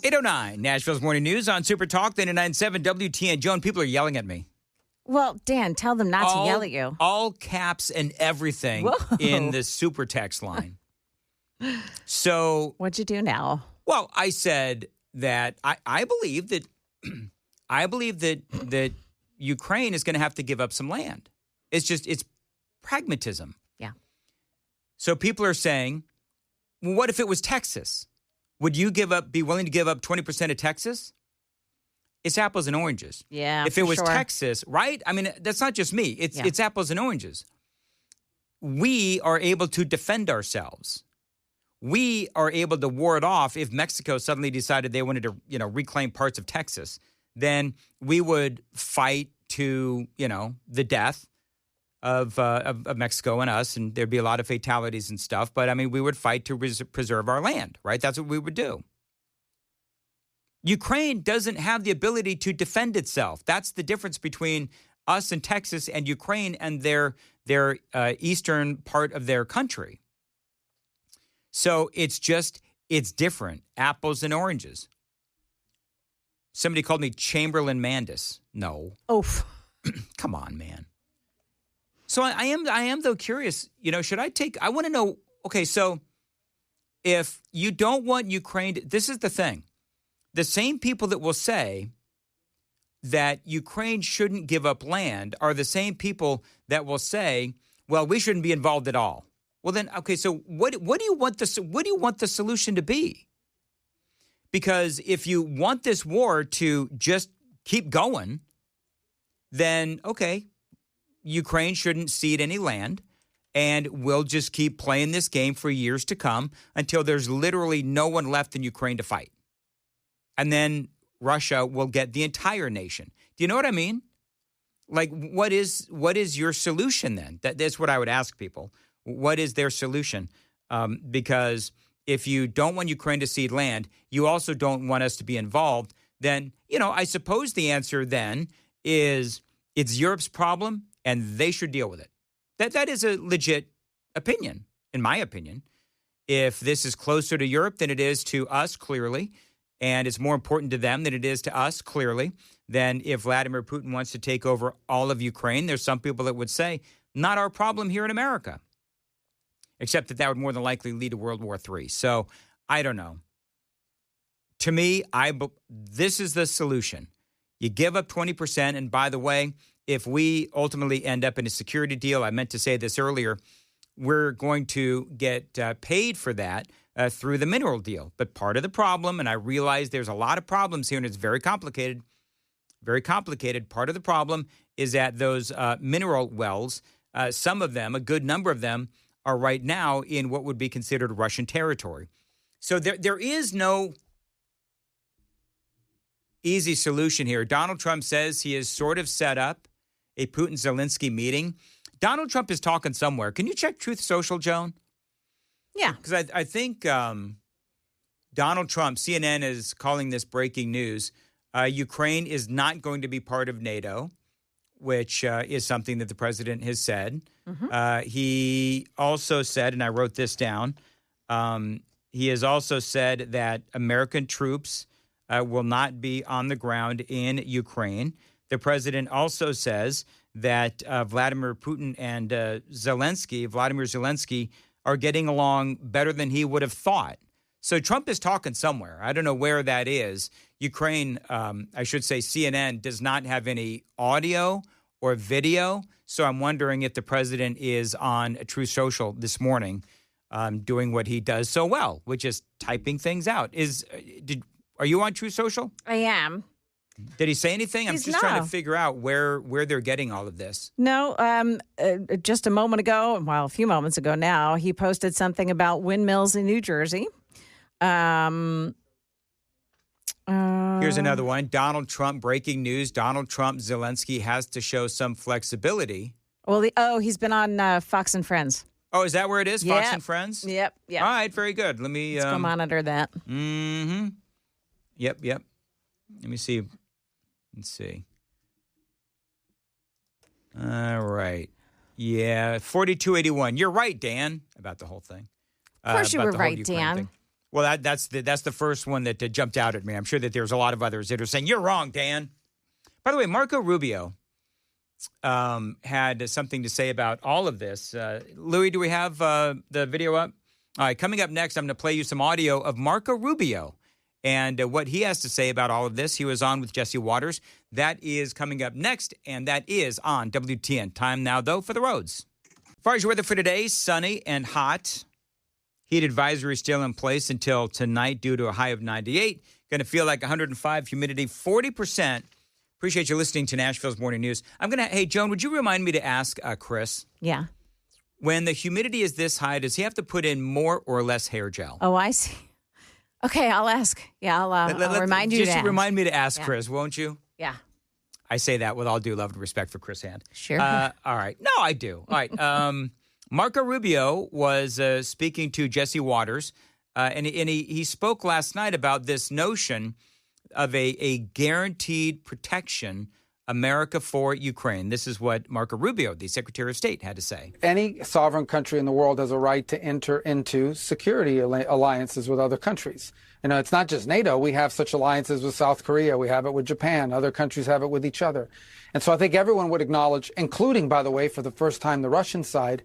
8:09, Nashville's Morning News on Super Talk, 99.7 WTN. Joan, people are yelling at me. Well, Dan, tell them not to yell at you. All caps and everything in the super text line. So what'd you do now? Well, I said that I believe that that Ukraine is going to have to give up some land. It's pragmatism. Yeah. So people are saying, well, what if it was Texas? Would you be willing to give up 20% of Texas? It's apples and oranges. Yeah, if it was Texas, right? I mean, that's not just me. It's apples and oranges. We are able to defend ourselves. We are able to ward off if Mexico suddenly decided they wanted to, reclaim parts of Texas. Then we would fight to, the death of Mexico and us, and there'd be a lot of fatalities and stuff. But I mean, we would fight to preserve our land, right? That's what we would do. Ukraine doesn't have the ability to defend itself. That's the difference between us and Texas and Ukraine and their eastern part of their country. So it's different. Apples and oranges. Somebody called me Chamberlain Mandis. No. Oh. Come on, man. So I am though curious, I want to know, okay, so if you don't want Ukraine, this is the thing. The same people that will say that Ukraine shouldn't give up land are the same people that will say, well, we shouldn't be involved at all. Well then, okay, so what do you want the solution to be? Because if you want this war to just keep going, then okay, Ukraine shouldn't cede any land, and we'll just keep playing this game for years to come until there's literally no one left in Ukraine to fight. And then Russia will get the entire nation. Do you know what I mean? Like, what is your solution then? That's what I would ask people. What is their solution? Because if you don't want Ukraine to cede land, you also don't want us to be involved, then, I suppose the answer then is it's Europe's problem and they should deal with it. That is a legit opinion, in my opinion. If this is closer to Europe than it is to us, clearly, and it's more important to them than it is to us, clearly, then if Vladimir Putin wants to take over all of Ukraine, there's some people that would say, not our problem here in America. Except that would more than likely lead to World War III. So I don't know. To me, this is the solution. You give up 20%. And by the way, if we ultimately end up in a security deal, I meant to say this earlier, we're going to get paid for that through the mineral deal. But part of the problem, and I realize there's a lot of problems here and it's very complicated, part of the problem is that those mineral wells, some of them, a good number of them, are right now in what would be considered Russian territory. So there is no easy solution here. Donald Trump says he has sort of set up a Putin-Zelensky meeting. Donald Trump is talking somewhere. Can you check Truth Social, Joan? Yeah. Because I think Donald Trump, CNN is calling this breaking news. Ukraine is not going to be part of NATO, which is something that the president has said. Mm-hmm. He also said, and I wrote this down, he has also said that American troops will not be on the ground in Ukraine. The president also says that Vladimir Putin and Vladimir Zelensky, are getting along better than he would have thought. So Trump is talking somewhere. I don't know where that is. Ukraine, I should say CNN, does not have any audio or video. So I'm wondering if the president is on Truth Social this morning doing what he does so well, which is typing things out. Are you on Truth Social? I am. Did he say anything? I'm just trying to figure out where they're getting all of this. No, just a moment ago, well, a few moments ago now, he posted something about windmills in New Jersey. Here's another one. Donald Trump, breaking news. Donald Trump, Zelensky has to show some flexibility. Well, he's been on Fox and Friends. Oh, is that where it is? Yep. Fox and Friends? Yep. All right, very good. Let me... Let's go monitor that. Mm-hmm. Yep. Let me see. Let's see. All right. Yeah, 4281. You're right, Dan, about the whole thing. Of course you were right, Dan. Well, that's the first one that jumped out at me. I'm sure that there's a lot of others that are saying, you're wrong, Dan. By the way, Marco Rubio had something to say about all of this. Louis, do we have the video up? All right, coming up next, I'm going to play you some audio of Marco Rubio and what he has to say about all of this. He was on with Jesse Waters. That is coming up next, and that is on WTN. Time now, though, for the roads. As far as your weather for today, sunny and hot. Heat advisory still in place until tonight due to a high of 98. Going to feel like 105, humidity 40%. Appreciate you listening to Nashville's Morning News. Hey, Joan, would you remind me to ask Chris? Yeah. When the humidity is this high, does he have to put in more or less hair gel? Oh, I see. Okay, I'll ask. Yeah, I'll remind you to ask. Remind me to ask Chris, won't you? Yeah. I say that with all due love and respect for Chris Hand. Sure. All right. No, I do. All right. Marco Rubio was speaking to Jesse Waters, and he spoke last night about this notion of a guaranteed protection, America for Ukraine. This is what Marco Rubio, the Secretary of State, had to say. Any sovereign country in the world has a right to enter into security alliances with other countries. You know, it's not just NATO. We have such alliances with South Korea. We have it with Japan. Other countries have it with each other. And so I think everyone would acknowledge, including, by the way, for the first time, the Russian side,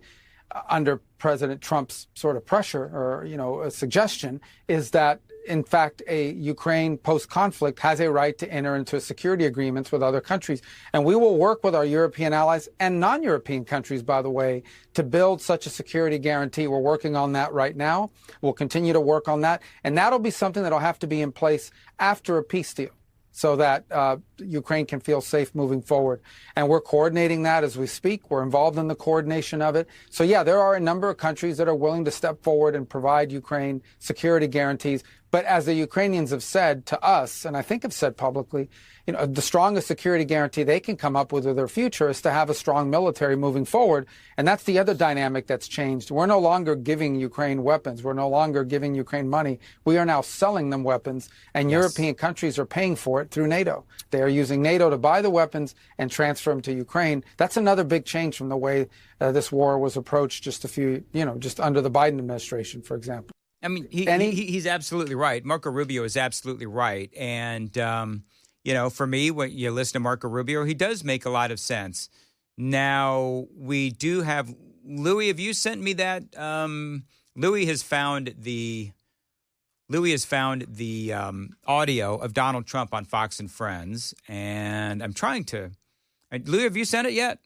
under President Trump's sort of pressure or, a suggestion, is that, in fact, a Ukraine post-conflict has a right to enter into security agreements with other countries. And we will work with our European allies and non-European countries, by the way, to build such a security guarantee. We're working on that right now. We'll continue to work on that. And that'll be something that'll have to be in place after a peace deal, so that Ukraine can feel safe moving forward. And we're coordinating that as we speak. We're involved in the coordination of it. So, yeah, there are a number of countries that are willing to step forward and provide Ukraine security guarantees. But as the Ukrainians have said to us, and I think have said publicly, the strongest security guarantee they can come up with their future is to have a strong military moving forward. And that's the other dynamic that's changed. We're no longer giving Ukraine weapons. We're no longer giving Ukraine money. We are now selling them weapons, and European countries are paying for it through NATO. They are using NATO to buy the weapons and transfer them to Ukraine. That's another big change from the way this war was approached just under the Biden administration, for example. I mean, he's absolutely right. Marco Rubio is absolutely right. And, for me, when you listen to Marco Rubio, he does make a lot of sense. Now, we do have Louis. Have you sent me that? Louis has found the audio of Donald Trump on Fox and Friends. And I'm trying to. Louis, have you sent it yet?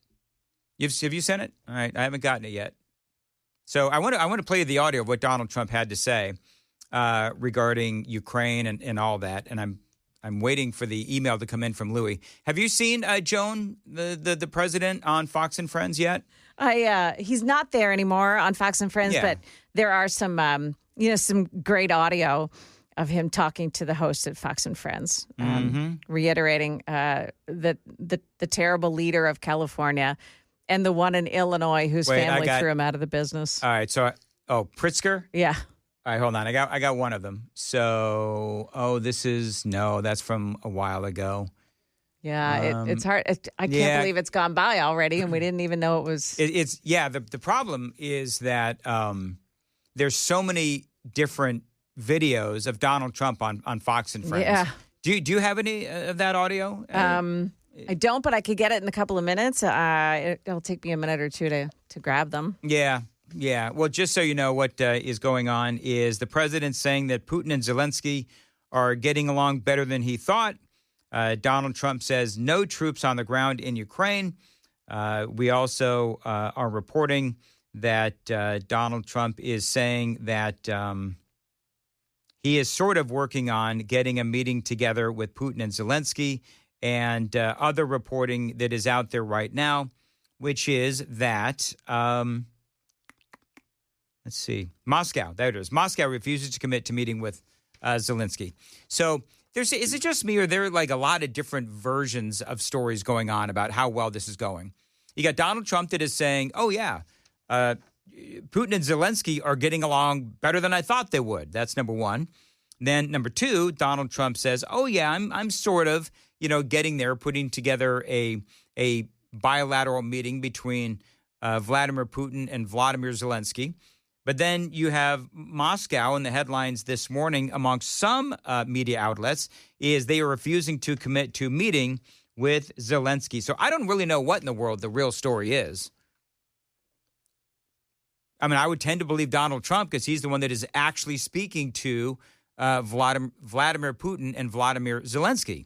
Have you sent it? All right. I haven't gotten it yet. So I want to play you the audio of what Donald Trump had to say regarding Ukraine and all that. And I'm waiting for the email to come in from Louis. Have you seen Joan, the president, on Fox and Friends yet? He's not there anymore on Fox and Friends, but there are some some great audio of him talking to the host at Fox and Friends, reiterating that the terrible leader of California. And the one in Illinois whose family threw him out of the business. All right. So, Pritzker? Yeah. All right, hold on. I got one of them. So, that's from a while ago. Yeah, it's hard. I can't believe it's gone by already, and we didn't even know it was. The problem is that there's so many different videos of Donald Trump on Fox and Friends. Yeah. Do you have any of that audio? I don't, but I could get it in a couple of minutes. It'll take me a minute or two to grab them. Yeah. Well, just so you know what is going on is the president saying that Putin and Zelensky are getting along better than he thought. Donald Trump says no troops on the ground in Ukraine. We also are reporting that Donald Trump is saying that he is sort of working on getting a meeting together with Putin and Zelensky. And other reporting that is out there right now, which is that, let's see, Moscow, there it is. Moscow refuses to commit to meeting with Zelensky. So is it just me, or there are like a lot of different versions of stories going on about how well this is going? You got Donald Trump that is saying, Putin and Zelensky are getting along better than I thought they would. That's number one. Then number two, Donald Trump says, I'm sort of, getting there, putting together a bilateral meeting between Vladimir Putin and Vladimir Zelensky. But then you have Moscow in the headlines this morning amongst some media outlets is they are refusing to commit to meeting with Zelensky. So I don't really know what in the world the real story is. I mean, I would tend to believe Donald Trump because he's the one that is actually speaking to Vladimir Putin and Vladimir Zelensky.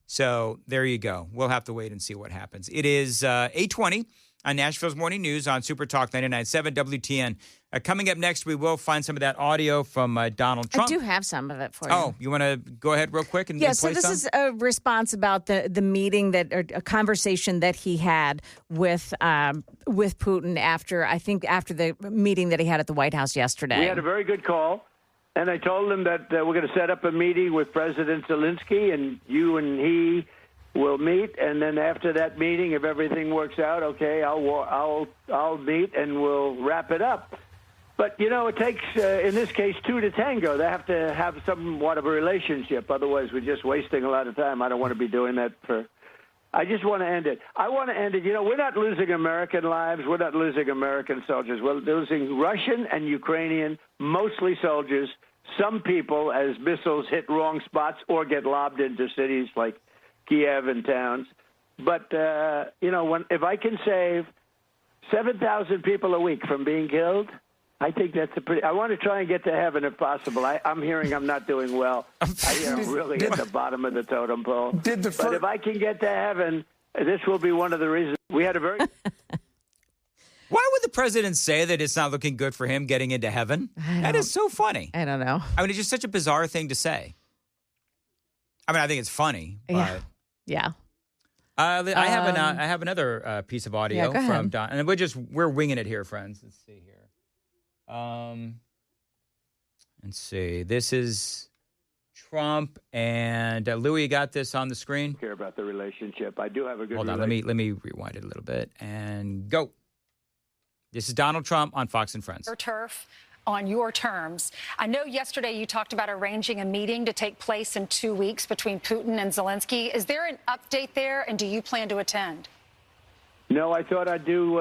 So there you go. We'll have to wait and see what happens. It is 8:20 on Nashville's Morning News on Super Talk 99.7 WTN. Coming up next, we will find some of that audio from Donald Trump. I do have some of it for you. Oh, you want to go ahead real quick and yeah? and So play this some? is a response about the meeting or a conversation that he had with Putin after the meeting that he had at the White House yesterday. We had a very good call, and I told him that we're going to set up a meeting with President Zelensky, and you and he will meet, and then after that meeting, if everything works out, okay, I'll meet and we'll wrap it up. But, it takes, in this case, two to tango. They have to have somewhat of a relationship. Otherwise, we're just wasting a lot of time. I don't want to be doing that I just want to end it. I want to end it. We're not losing American lives. We're not losing American soldiers. We're losing Russian and Ukrainian, mostly soldiers, some people as missiles hit wrong spots or get lobbed into cities like Kiev and towns. But, if I can save 7,000 people a week from being killed, I think that's I want to try and get to heaven if possible. I'm hearing I'm not doing well. I hear I'm really at the bottom of the totem pole. But if I can get to heaven, this will be one of the reasons. We had a very... Why would the president say that it's not looking good for him getting into heaven? That is so funny. I don't know. I mean, it's just such a bizarre thing to say. I mean, I think it's funny, but... Yeah. I have another piece of audio from Don, and we're winging it here, friends. Let's see here. Let's see. This is Trump and Louis. Got this on the screen. Care about the relationship. I do have a good. Hold on. Let me rewind it a little bit and go. This is Donald Trump on Fox and Friends. Your turf. On your terms. I know yesterday you talked about arranging a meeting to take place in 2 weeks between Putin and Zelensky. Is there an update there, and do you plan to attend? No, I thought I'd do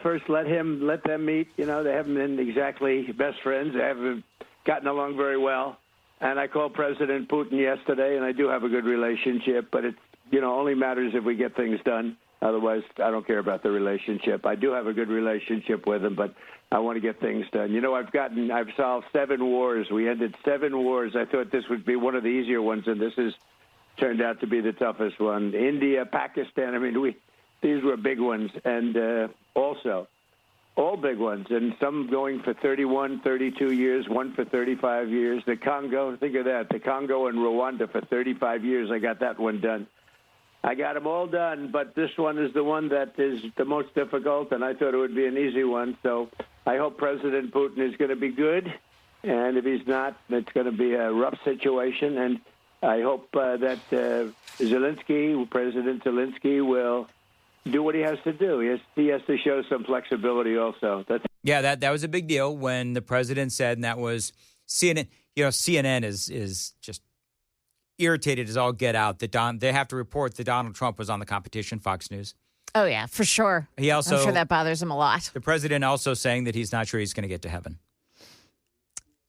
first let them meet. They haven't been exactly best friends. They haven't gotten along very well. And I called President Putin yesterday, and I do have a good relationship, but it only matters if we get things done. Otherwise, I don't care about the relationship. I do have a good relationship with him, but I want to get things done. I've solved 7 wars. We ended 7 wars. I thought this would be one of the easier ones, and this has turned out to be the toughest one. India, Pakistan, these were big ones, and also all big ones, and some going for 31, 32 years, one for 35 years. The Congo, think of that, the Congo and Rwanda for 35 years. I got that one done. I got them all done, but this one is the one that is the most difficult, and I thought it would be an easy one. So I hope President Putin is going to be good, and if he's not, it's going to be a rough situation. And I hope that President Zelensky will do what he has to do. He has to show some flexibility also. That was a big deal when the president said, and that was CNN. CNN is just irritated as all get out that they have to report that Donald Trump was on the competition, Fox News. Oh, yeah, for sure. I'm sure that bothers him a lot. The president also saying that he's not sure he's going to get to heaven.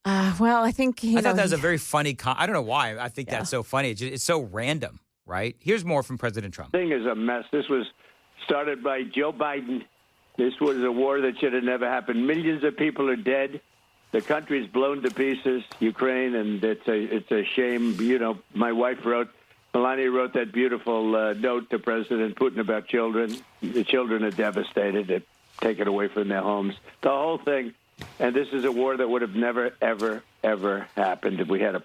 Well, I think, I thought that was a very funny I don't know why. I think that's so funny. It's so random, right? Here's more from President Trump. The thing is a mess. This was started by Joe Biden. This was a war that should have never happened. Millions of people are dead. The country's blown to pieces, Ukraine, and it's a shame. My wife Melania wrote that beautiful note to President Putin about children. The children are devastated. They're taken away from their homes. The whole thing. And this is a war that would have never, ever, ever happened if we had a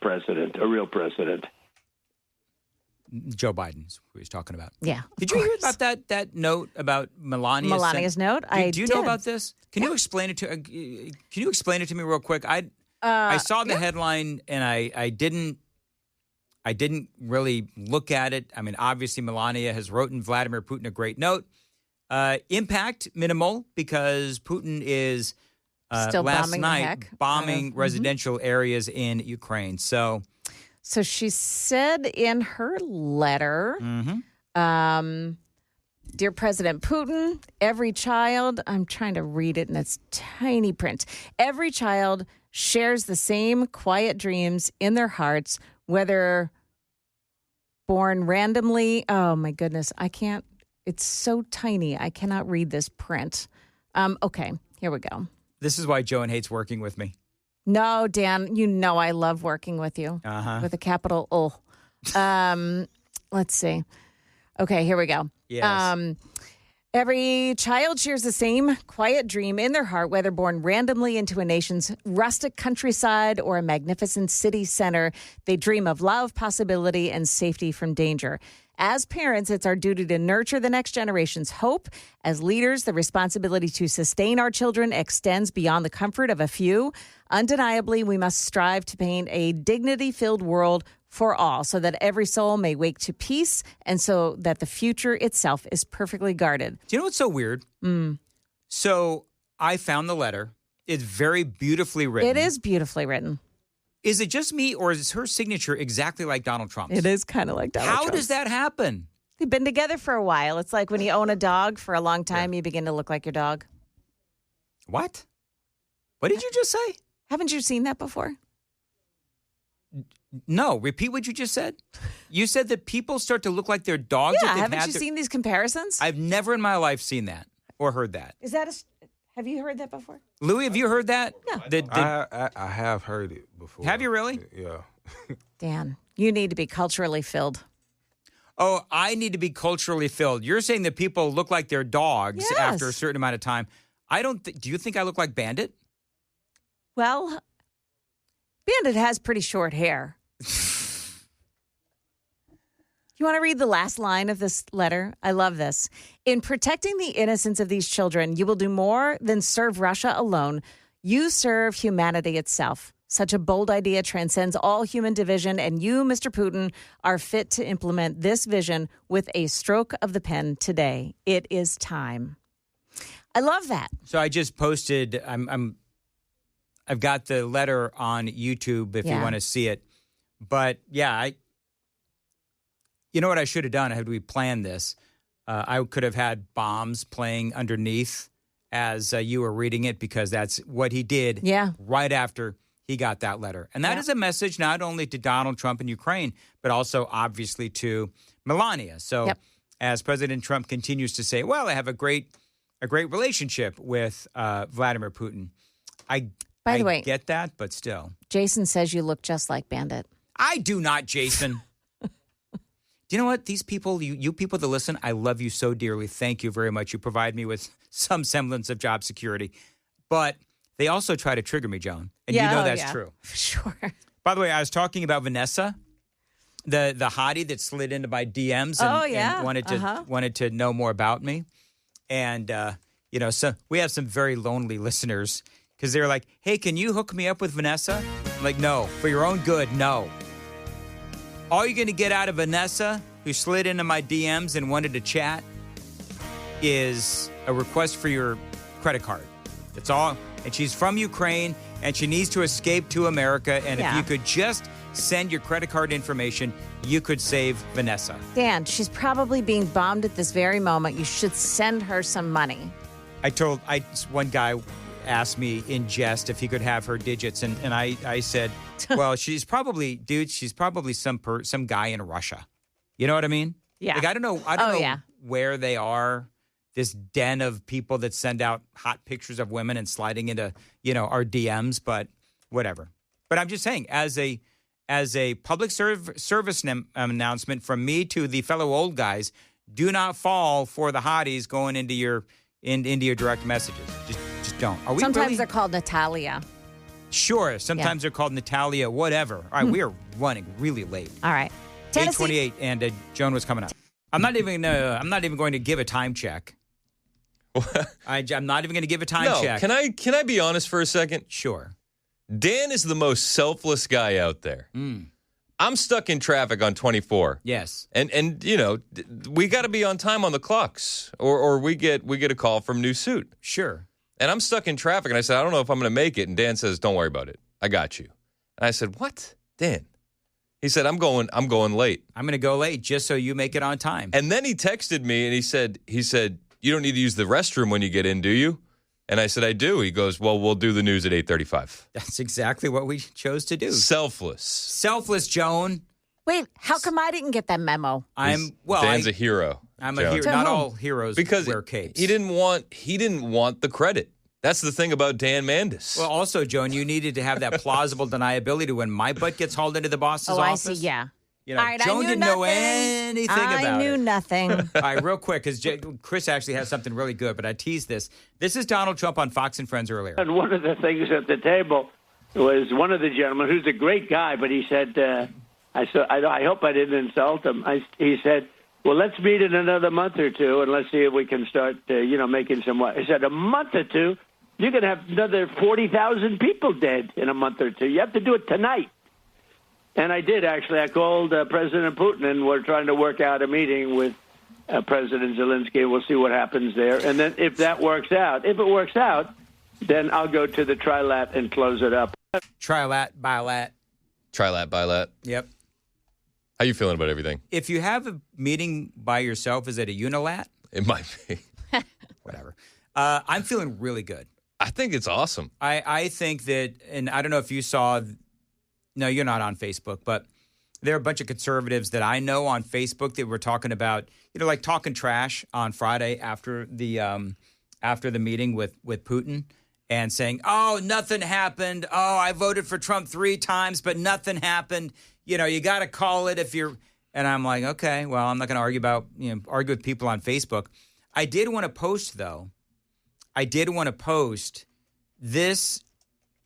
real president. Joe Biden is who he's talking about. Yeah. Did you hear about that note about Melania's note? Do you know about this? Can you explain it to me real quick? I saw the headline and I didn't really look at it. I mean, obviously Melania has written Vladimir Putin a great note. Impact minimal because Putin is still last night bombing residential areas in Ukraine. So she said in her letter Dear President Putin, every child, I'm trying to read it in its tiny print. Every child shares the same quiet dreams in their hearts, whether born randomly. Oh, my goodness. I can't. It's so tiny. I cannot read this print. Okay, here we go. This is why Joan hates working with me. No, Dan, you know I love working with you. With a capital O. Let's see. Okay, here we go. Yes. Every child shares the same quiet dream in their heart, whether born randomly into a nation's rustic countryside or a magnificent city center. They dream of love, possibility, and safety from danger. As parents, it's our duty to nurture the next generation's hope. As leaders, the responsibility to sustain our children extends beyond the comfort of a few. Undeniably, we must strive to paint a dignity-filled world for all, so that every soul may wake to peace and so that the future itself is perfectly guarded. Do you know what's so weird? So I found the letter. It's very beautifully written. It is beautifully written. Is it just me, or is her signature exactly like Donald Trump's? It is kind of like Donald How Trump's. does that happen? They've been together for a while. It's like when you own a dog for a long time, you begin to look like your dog. What? What did you just say? Haven't you seen that before? No, repeat what you just said. You said that people start to look like their dogs. Yeah, if they've haven't had you their- seen these comparisons? I've never in my life seen that or heard that. Is that have you heard that before? Louis, have you heard that? No. I have heard it before. Have you really? Yeah. Dan, you need to be culturally filled. Oh, I need to be culturally filled. You're saying that people look like their dogs Yes. after a certain amount of time. I don't. Do you think I look like Bandit? Well, Bandit has pretty short hair. You want to read the last line of this letter? I love this. In protecting the innocence of these children, you will do more than serve Russia alone. You serve humanity itself. Such a bold idea transcends all human division, and you, Mr. Putin, are fit to implement this vision with a stroke of the pen today. It is time. I love that. So I just posted. I've got the letter on YouTube if you want to see it. But yeah, you know what I should have done? Had we planned this, I could have had bombs playing underneath as you were reading it, because that's what he did right after he got that letter. And that is a message not only to Donald Trump and Ukraine, but also obviously to Melania. So as President Trump continues to say, well, I have a great relationship with Vladimir Putin. By the way, get that, but still. Jason says you look just like Bandit. I do not, Jason. Do you know what? These people, you people that listen, I love you so dearly. Thank you very much. You provide me with some semblance of job security. But they also try to trigger me, Joan. And you know that's true. Sure. By the way, I was talking about Vanessa, the hottie that slid into my DMs and wanted to know more about me. And, so we have some very lonely listeners because they're like, hey, can you hook me up with Vanessa? I'm like, no, for your own good, no. All you're going to get out of Vanessa, who slid into my DMs and wanted to chat, is a request for your credit card. That's all. And she's from Ukraine, and she needs to escape to America. And if you could just send your credit card information, you could save Vanessa. Dan, she's probably being bombed at this very moment. You should send her some money. One guy asked me in jest if he could have her digits, and I said, well, she's probably some guy in Russia. You know what I mean? Yeah. Like, I don't know where they are, this den of people that send out hot pictures of women and sliding into, our DMs, but whatever. But I'm just saying, as a public service announcement from me to the fellow old guys, do not fall for the hotties going into your direct messages. Just don't. Are we Sometimes they're called Natalia. Sure. Sometimes they're called Natalia, whatever. All right, we are running really late. All right. Tennessee. 8:28, and Joan was coming up. I'm not even going to give a time check. I'm not even going to give a time check. Can I be honest for a second? Sure. Dan is the most selfless guy out there. I'm stuck in traffic on 24. Yes. And we got to be on time on the clocks, or we get a call from New Suit. Sure. And I'm stuck in traffic, and I said, I don't know if I'm going to make it. And Dan says, don't worry about it. I got you. And I said, what? Dan, He said, I'm going late. I'm going to go late just so you make it on time. And then he texted me and he said, you don't need to use the restroom when you get in, do you? And I said, I do. He goes, well, we'll do the news at 8:35. That's exactly what we chose to do. Selfless, Joan. Wait, how come I didn't get that memo? Dan's a hero. I'm a hero. Not all heroes wear capes. He didn't want the credit. That's the thing about Dan Mandis. Well, also, Joan, you needed to have that plausible deniability when my butt gets hauled into the boss's office. I see, yeah. You know, All right, Joan didn't know anything about it. I knew nothing. All right, real quick, because Chris actually has something really good, but I teased this. This is Donald Trump on Fox and Friends earlier. And one of the things at the table was one of the gentlemen, who's a great guy, but he said, I hope I didn't insult him. He said, well, let's meet in another month or two, and let's see if we can start, making some. He said, a month or two? You're going to have another 40,000 people dead in a month or two. You have to do it tonight. And I did, actually. I called President Putin, and we're trying to work out a meeting with President Zelensky. We'll see what happens there. And then if it works out, then I'll go to the trilat and close it up. Trilat, bilat. Trilat, bilat. Yep. How you feeling about everything? If you have a meeting by yourself, is it a unilat? It might be. Whatever. I'm feeling really good. I think it's awesome. I think that, and I don't know if you saw, no, you're not on Facebook, but there are a bunch of conservatives that I know on Facebook that were talking about, like talking trash on Friday after the meeting with Putin and saying, oh, nothing happened. Oh, I voted for Trump 3 times, but nothing happened. You got to call it if you're, and I'm like, okay, well, I'm not going to argue with people on Facebook. I did want to post, though.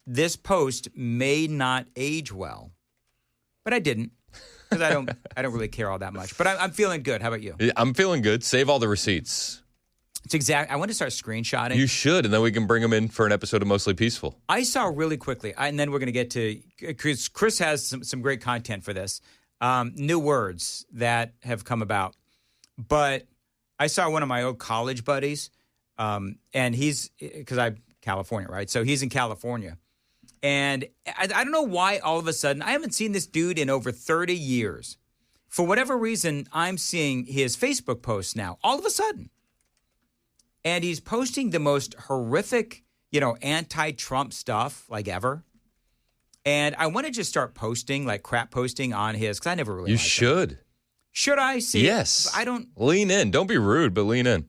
This post may not age well, but I didn't because I don't really care all that much. But I'm feeling good. How about you? Yeah, I'm feeling good. Save all the receipts. It's I want to start screenshotting. You should, and then we can bring them in for an episode of Mostly Peaceful. I saw really quickly, and then we're going to get to Chris has some great content for this. New words that have come about, but I saw one of my old college buddies. And he's, because I'm California, right? So he's in California. And I don't know why all of a sudden, I haven't seen this dude in over 30 years. For whatever reason, I'm seeing his Facebook posts now, all of a sudden. And he's posting the most horrific, anti-Trump stuff like ever. And I want to just start posting, like crap posting on his, because I never really You liked should. Him. Should I see? Yes. I don't. Lean in. Don't be rude, but lean in.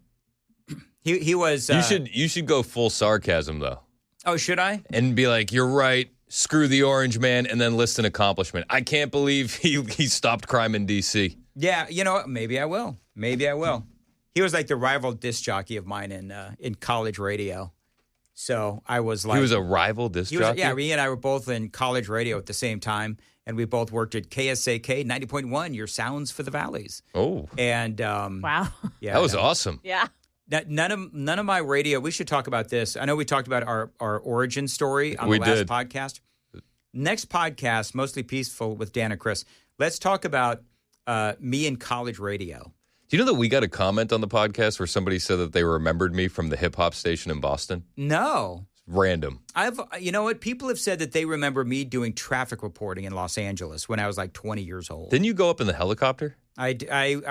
He was. You should go full sarcasm though. Oh, should I? And be like, you're right. Screw the orange man, and then list an accomplishment. I can't believe he stopped crime in D.C. Yeah, maybe I will. He was like the rival disc jockey of mine in college radio. So I was like, he was a rival disc jockey. Yeah, he and I were both in college radio at the same time, and we both worked at KSAK 90.1. Your sounds for the valleys. Oh, and wow, yeah, that was awesome. Yeah. None of my radio. We should talk about this. I know we talked about our origin story on the last podcast. Next podcast, Mostly Peaceful with Dan and Chris. Let's talk about me in college radio. Do you know that we got a comment on the podcast where somebody said that they remembered me from the hip hop station in Boston? No. Random. You know what? People have said that they remember me doing traffic reporting in Los Angeles when I was like 20 years old. Didn't you go up in the helicopter? I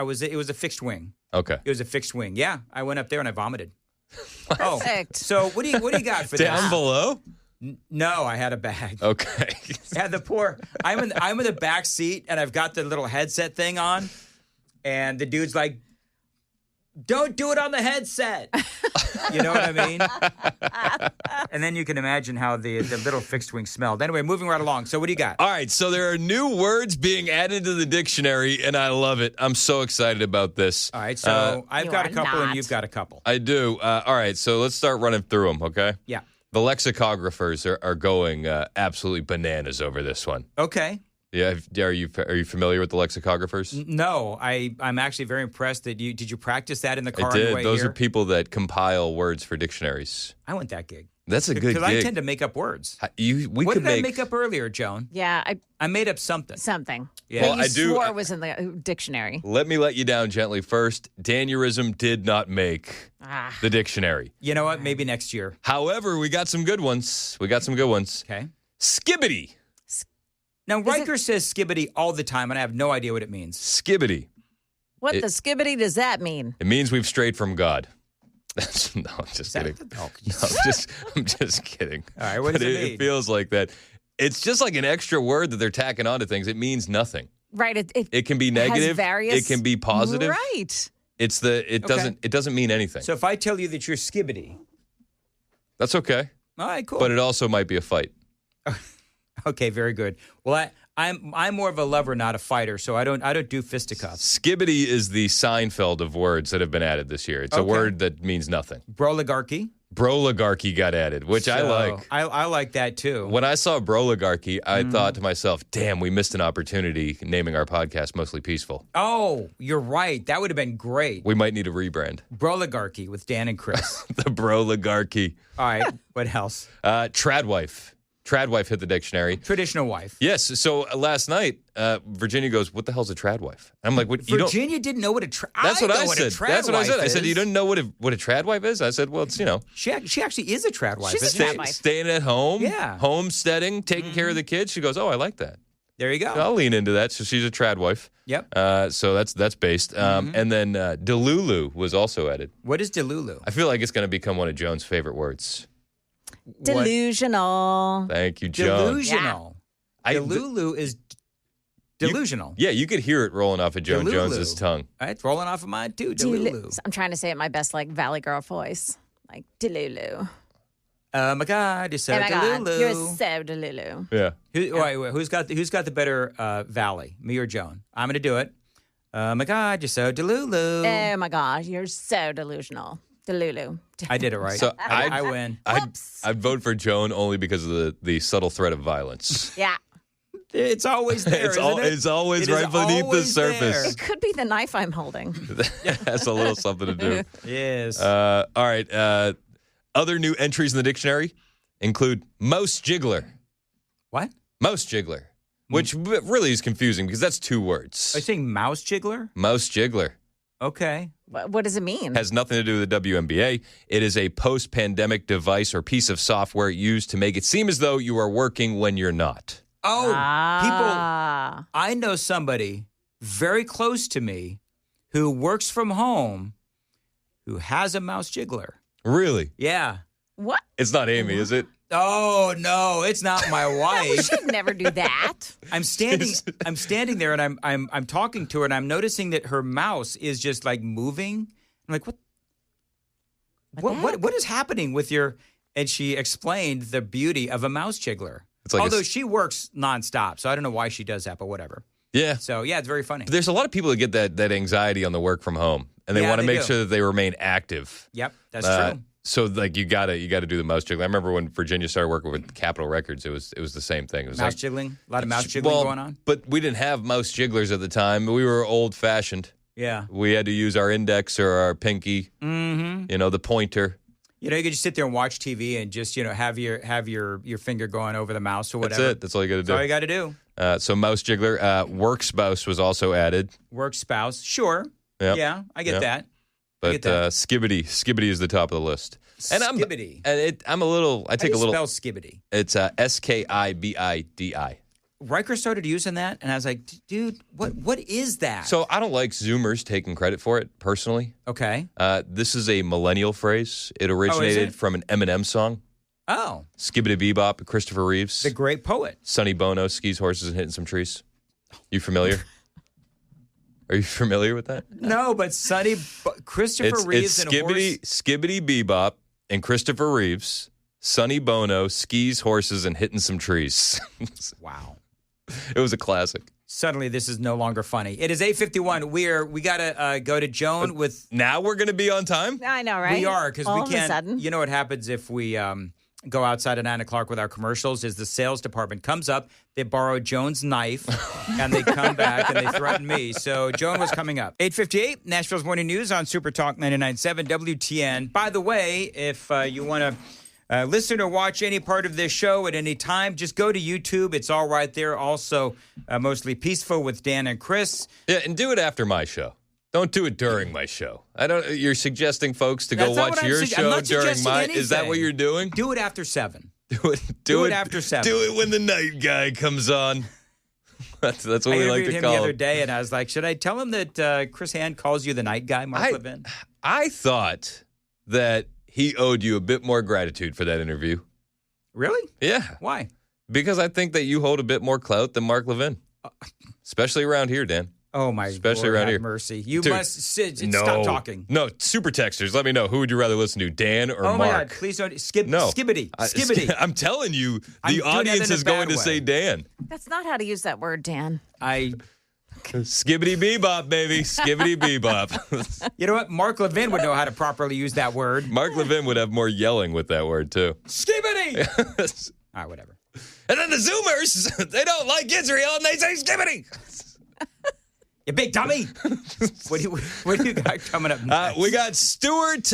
was. It was a fixed wing. Okay. It was a fixed wing. Yeah, I went up there and I vomited. Perfect. So what do you got for down this? below? No, I had a bag. Okay. Yeah, I'm in the back seat and I've got the little headset thing on, and the dude's like, "Don't do it on the headset." You know what I mean? And then you can imagine how the little fixed wing smelled. Anyway, moving right along. So what do you got? All right, so there are new words being added to the dictionary, and I love it. I'm so excited about this. All right, so I've got a couple and you've got a couple. I do. All right, so let's start running through them, okay? Yeah. The lexicographers are going absolutely bananas over this one. Okay. Yeah, are you familiar with the lexicographers? No, I'm actually very impressed that did you practice that in the car? I did. On the way Those here? are people that compile words for dictionaries. I want that gig. That's a good gig. Because I tend to make up words. What did I make up earlier, Joan? Yeah, I made up something. Something. Yeah. Well, I do. Swore was in the dictionary. Let me let you down gently first. Danurism did not make the dictionary. You know what? Maybe next year. However, we got some good ones. Okay. Skibbity. Now, Riker says skibbity all the time, and I have no idea what it means. Skibbity. What the skibbity does that mean? It means we've strayed from God. No, I'm just kidding. I'm just kidding. All right, what does it mean? It feels like that. It's just like an extra word that they're tacking onto things. It means nothing. Right. It can be negative. It can be positive. Right. It doesn't mean anything. So if I tell you that you're skibbity. That's okay. All right, cool. But it also might be a fight. Okay, very good. Well, I'm more of a lover, not a fighter, so I don't do fisticuffs. Skibbity is the Seinfeld of words that have been added this year. It's a word that means nothing. Broligarchy. Broligarchy got added, which I like. I like that too. When I saw Broligarchy, I thought to myself, damn, we missed an opportunity naming our podcast Mostly Peaceful. Oh, you're right. That would have been great. We might need a rebrand. Broligarchy with Dan and Chris. The Broligarchy. All right. What else? Tradwife. Tradwife hit the dictionary. Traditional wife. Yes. So last night, Virginia goes, "What the hell's a tradwife?" I'm like, "What?" Virginia didn't know what a That's what I said. That's what I said. Is. I said, "You don't know what a tradwife is?" I said, "Well, it's She actually is a tradwife. She's a tradwife. Staying at home, yeah, homesteading, taking care of the kids." She goes, "Oh, I like that." There you go. I'll lean into that. So she's a tradwife. Yep. So that's based. And then Delulu was also added. What is Delulu? I feel like it's going to become one of Joan's favorite words. Delusional. Thank you, Joan. Delusional. Delulu is delusional. Yeah, you could hear it rolling off of Joan Delulu. Jones's tongue. It's rolling off of mine too. Delulu. I'm trying to say it my best, like Valley Girl voice, like Delulu. Oh my God, you're so Oh my Delulu. God, you're so Delulu. Yeah. Wait, who's got the better Valley? Me or Joan? I'm gonna do it. Oh my God, you're so Delulu. Oh my gosh, you're so delusional. Delulu. I did it right. So I win. I'd vote for Joan only because of the subtle threat of violence. Yeah. It's always there, isn't it? It's always It is right beneath the always surface. there. It could be the knife I'm holding. That's a little something to do. Yes. All right. Other new entries in the dictionary include most jiggler. What? Most jiggler, which really is confusing because that's two words. Are you saying mouse jiggler? Most jiggler. Okay. What does it mean? Has nothing to do with the WNBA. It is a post-pandemic device or piece of software used to make it seem as though you are working when you're not. Oh, people. I know somebody very close to me who works from home who has a mouse jiggler. Really? Yeah. What? It's not Amy, is it? Oh no, it's not my We wife. should never do that. I'm standing there and I'm talking to her and I'm noticing that her mouse is just like moving. I'm like, what is happening with your? And she explained the beauty of a mouse jiggler. It's like although she works nonstop, so I don't know why she does that, but whatever. Yeah. So yeah, it's very funny. There's a lot of people that get that anxiety on the work from home, and they want to make sure that they remain active. Yep, that's true. So like you gotta do the mouse jiggling. I remember when Virginia started working with Capitol Records, it was the same thing. It was mouse like, jiggling, a lot of mouse jiggling going on. But we didn't have mouse jigglers at the time. We were old fashioned. Yeah, we had to use our index or our pinky. Mm-hmm. You know, the pointer. You know, you could just sit there and watch TV and just have your finger going over the mouse or whatever. That's it. That's all you got to do. That's all you got to do. So mouse jiggler, work spouse was also added. Work spouse, sure. Yep. Yeah, I get that. But skibbity is the top of the list. And skibbity. I'm a little. I take a little. Spell skibbity. It's Skibidi. Riker started using that, and I was like, dude, what is that? So I don't like Zoomers taking credit for it personally. Okay. This is a millennial phrase. It originated from an NMN song. Oh. Skibbity Bebop, Christopher Reeves. The great poet. Sonny Bono, skis horses and hitting some trees. You familiar? Are you familiar with that? No, but Christopher Reeves it's and Skibbity Bebop and Christopher Reeves, Sonny Bono, skis horses and hitting some trees. Wow. It was a classic. Suddenly, this is no longer funny. It is 8:51. We gotta go to Joan with. Now we're gonna be on time. I know, right? We are because we can't. All of a sudden. You know what happens if we go outside at 9 o'clock with our commercials? Is the sales department comes up, they borrow Joan's knife, and they come back and they threaten me. So Joan was coming up. 8:58. Nashville's Morning News on Super Talk 99.7 WTN. By the way, if you want to. Listen or watch any part of this show at any time, just go to YouTube. It's all right there. Also, Mostly Peaceful with Dan and Chris. Yeah, and do it after my show. Don't do it during my show. You're suggesting folks to go watch your show during my. Is that what you're doing? Do it after 7. Do it after 7. Do it when the night guy comes on. That's what I we like interviewed to him call the other him. day, and I was like, should I tell him that Chris Hand calls you the night guy, Mark Levin? I thought that he owed you a bit more gratitude for that interview. Really? Yeah. Why? Because I think that you hold a bit more clout than Mark Levin. Especially around here, Dan. Oh, my Especially Lord, around have here. mercy. You Dude, must stop talking. No, super texters, let me know. Who would you rather listen to, Dan or Oh, Mark? my God. Please don't. No. Skibbity. Skibbity. I'm telling you, I'm the doing that audience in a is going bad to say way. Dan. That's not how to use that word, Dan. Skibbity bebop, baby. Skibbity bebop. You know what? Mark Levin would know how to properly use that word. Mark Levin would have more yelling with that word, too. Skibbity! All right, whatever. And then the Zoomers, they don't like Israel, and they say skibbity. You big dummy. What do you got coming up next? We got Stuart.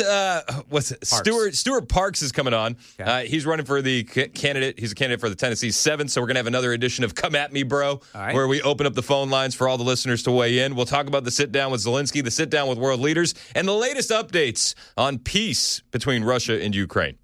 Stuart Parks is coming on. Okay. He's running for the candidate. He's a candidate for the Tennessee 7th. So we're gonna have another edition of Come at Me, Bro, right. where we open up the phone lines for all the listeners to weigh in. We'll talk about the sit down with Zelensky, the sit down with world leaders, and the latest updates on peace between Russia and Ukraine.